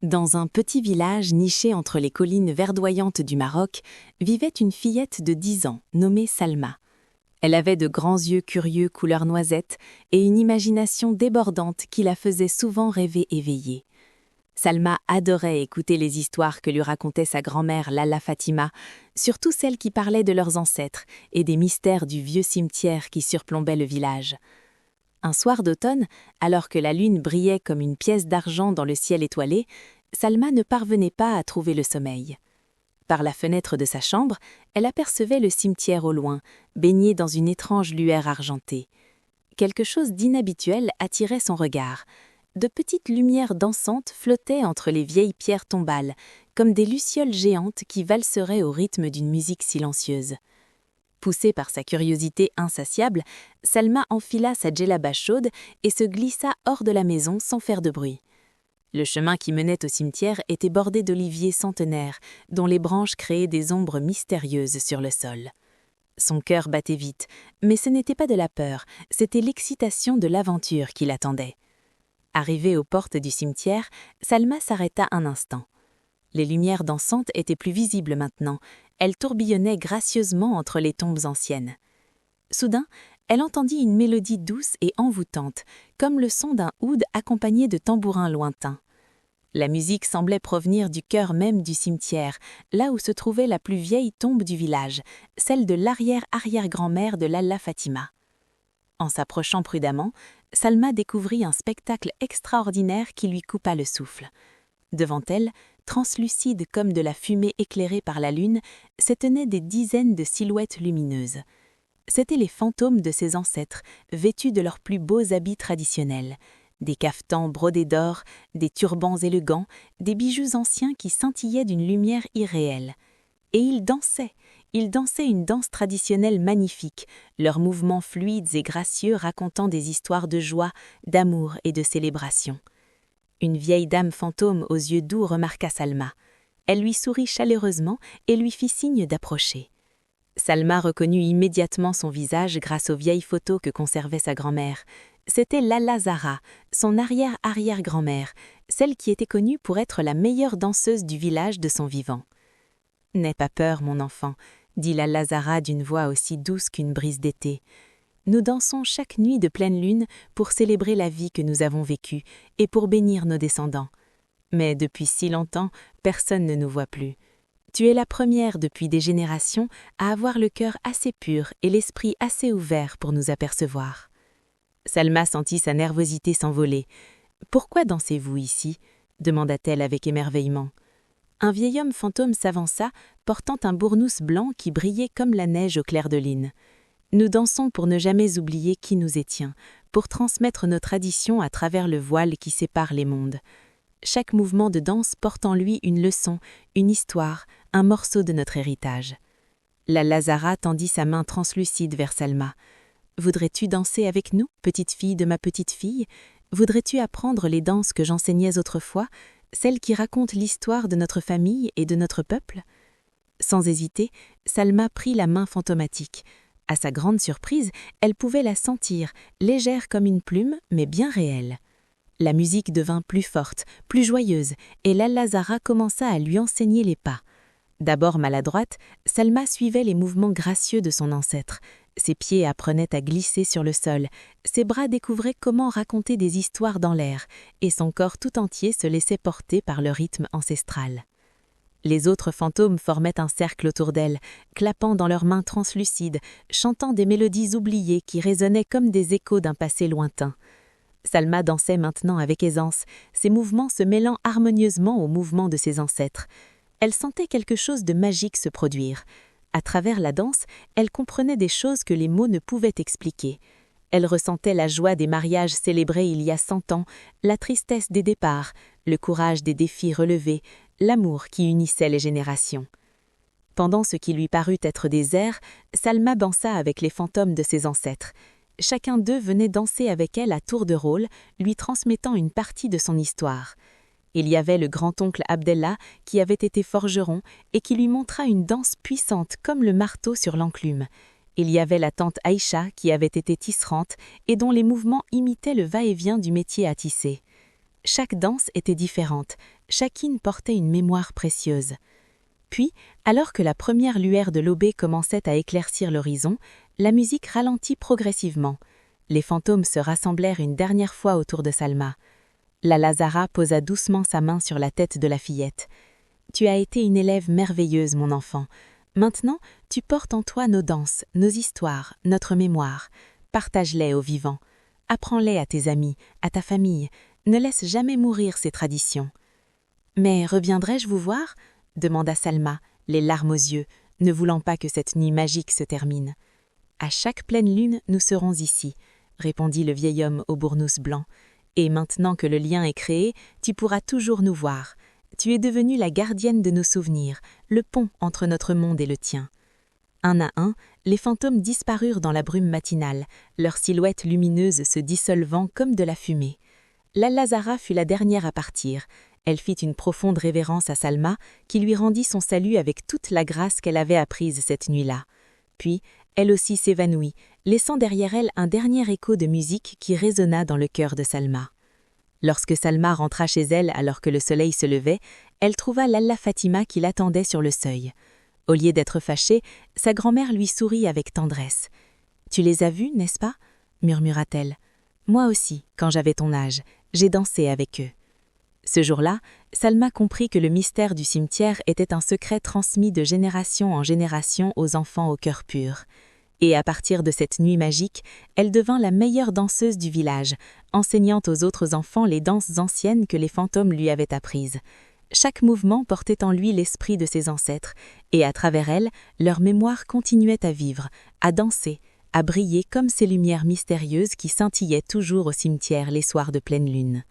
Dans un petit village niché entre les collines verdoyantes du Maroc, vivait une fillette de 10 ans, nommée Salma. Elle avait de grands yeux curieux couleur noisette et une imagination débordante qui la faisait souvent rêver éveillée. Salma adorait écouter les histoires que lui racontait sa grand-mère Lalla Fatima, surtout celles qui parlaient de leurs ancêtres et des mystères du vieux cimetière qui surplombait le village. Un soir d'automne, alors que la lune brillait comme une pièce d'argent dans le ciel étoilé, Salma ne parvenait pas à trouver le sommeil. Par la fenêtre de sa chambre, elle apercevait le cimetière au loin, baigné dans une étrange lueur argentée. Quelque chose d'inhabituel attirait son regard. De petites lumières dansantes flottaient entre les vieilles pierres tombales, comme des lucioles géantes qui valseraient au rythme d'une musique silencieuse. Poussée par sa curiosité insatiable, Salma enfila sa djellaba chaude et se glissa hors de la maison sans faire de bruit. Le chemin qui menait au cimetière était bordé d'oliviers centenaires, dont les branches créaient des ombres mystérieuses sur le sol. Son cœur battait vite, mais ce n'était pas de la peur, c'était l'excitation de l'aventure qui l'attendait. Arrivée aux portes du cimetière, Salma s'arrêta un instant. Les lumières dansantes étaient plus visibles maintenant, elles tourbillonnaient gracieusement entre les tombes anciennes. Soudain, elle entendit une mélodie douce et envoûtante, comme le son d'un oud accompagné de tambourins lointains. La musique semblait provenir du cœur même du cimetière, là où se trouvait la plus vieille tombe du village, celle de l'arrière-arrière-grand-mère de Lalla Fatima. En s'approchant prudemment, Salma découvrit un spectacle extraordinaire qui lui coupa le souffle. Devant elle, translucides comme de la fumée éclairée par la lune, s'étenaient des dizaines de silhouettes lumineuses. C'étaient les fantômes de ses ancêtres, vêtus de leurs plus beaux habits traditionnels. Des cafetans brodés d'or, des turbans élégants, des bijoux anciens qui scintillaient d'une lumière irréelle. Et ils dansaient une danse traditionnelle magnifique, leurs mouvements fluides et gracieux racontant des histoires de joie, d'amour et de célébration. Une vieille dame fantôme aux yeux doux remarqua Salma. Elle lui sourit chaleureusement et lui fit signe d'approcher. Salma reconnut immédiatement son visage grâce aux vieilles photos que conservait sa grand-mère. C'était Lalla Zara, son arrière-arrière-grand-mère, celle qui était connue pour être la meilleure danseuse du village de son vivant. « N'aie pas peur, mon enfant », dit Lalla Zara d'une voix aussi douce qu'une brise d'été. « Nous dansons chaque nuit de pleine lune pour célébrer la vie que nous avons vécue et pour bénir nos descendants. Mais depuis si longtemps, personne ne nous voit plus. Tu es la première depuis des générations à avoir le cœur assez pur et l'esprit assez ouvert pour nous apercevoir. » Salma sentit sa nervosité s'envoler. « Pourquoi dansez-vous ici ?» demanda-t-elle avec émerveillement. Un vieil homme fantôme s'avança, portant un bournous blanc qui brillait comme la neige au clair de lune. « Nous dansons pour ne jamais oublier qui nous étions, pour transmettre nos traditions à travers le voile qui sépare les mondes. Chaque mouvement de danse porte en lui une leçon, une histoire, un morceau de notre héritage. » Lalla Zara tendit sa main translucide vers Salma. « Voudrais-tu danser avec nous, petite fille de ma petite fille? Voudrais-tu apprendre les danses que j'enseignais autrefois, celles qui racontent l'histoire de notre famille et de notre peuple ?» Sans hésiter, Salma prit la main fantomatique. À sa grande surprise, elle pouvait la sentir, légère comme une plume, mais bien réelle. La musique devint plus forte, plus joyeuse, et Lalla Zara commença à lui enseigner les pas. D'abord maladroite, Salma suivait les mouvements gracieux de son ancêtre. Ses pieds apprenaient à glisser sur le sol, ses bras découvraient comment raconter des histoires dans l'air, et son corps tout entier se laissait porter par le rythme ancestral. Les autres fantômes formaient un cercle autour d'elle, clappant dans leurs mains translucides, chantant des mélodies oubliées qui résonnaient comme des échos d'un passé lointain. Salma dansait maintenant avec aisance, ses mouvements se mêlant harmonieusement aux mouvements de ses ancêtres. Elle sentait quelque chose de magique se produire. À travers la danse, elle comprenait des choses que les mots ne pouvaient expliquer. Elle ressentait la joie des mariages célébrés il y a 100 ans, la tristesse des départs, le courage des défis relevés, l'amour qui unissait les générations. Pendant ce qui lui parut être des airs, Salma dansa avec les fantômes de ses ancêtres. Chacun d'eux venait danser avec elle à tour de rôle, lui transmettant une partie de son histoire. Il y avait le grand-oncle Abdellah qui avait été forgeron et qui lui montra une danse puissante comme le marteau sur l'enclume. Il y avait la tante Aïcha qui avait été tisserante et dont les mouvements imitaient le va-et-vient du métier à tisser. Chaque danse était différente, chacune portait une mémoire précieuse. Puis, alors que la première lueur de l'aubé commençait à éclaircir l'horizon, la musique ralentit progressivement. Les fantômes se rassemblèrent une dernière fois autour de Salma. La Lazara posa doucement sa main sur la tête de la fillette. « Tu as été une élève merveilleuse, mon enfant. Maintenant, tu portes en toi nos danses, nos histoires, notre mémoire. Partage-les aux vivants. Apprends-les à tes amis, à ta famille. Ne laisse jamais mourir ces traditions. »« Mais reviendrai-je vous voir ?» demanda Salma, les larmes aux yeux, ne voulant pas que cette nuit magique se termine. « À chaque pleine lune, nous serons ici, » répondit le vieil homme au bournous blanc. « Et maintenant que le lien est créé, tu pourras toujours nous voir. Tu es devenue la gardienne de nos souvenirs, le pont entre notre monde et le tien. » Un à un, les fantômes disparurent dans la brume matinale, leurs silhouettes lumineuses se dissolvant comme de la fumée. La Lazara fut la dernière à partir. Elle fit une profonde révérence à Salma, qui lui rendit son salut avec toute la grâce qu'elle avait apprise cette nuit-là. Puis, elle aussi s'évanouit, laissant derrière elle un dernier écho de musique qui résonna dans le cœur de Salma. Lorsque Salma rentra chez elle alors que le soleil se levait, elle trouva Lalla Fatima qui l'attendait sur le seuil. Au lieu d'être fâchée, sa grand-mère lui sourit avec tendresse. « Tu les as vus, n'est-ce pas ?» murmura-t-elle. « Moi aussi, quand j'avais ton âge, j'ai dansé avec eux. » Ce jour-là, Salma comprit que le mystère du cimetière était un secret transmis de génération en génération aux enfants au cœur pur. Et à partir de cette nuit magique, elle devint la meilleure danseuse du village, enseignant aux autres enfants les danses anciennes que les fantômes lui avaient apprises. Chaque mouvement portait en lui l'esprit de ses ancêtres, et à travers elle, leur mémoire continuait à vivre, à danser, à briller comme ces lumières mystérieuses qui scintillaient toujours au cimetière les soirs de pleine lune.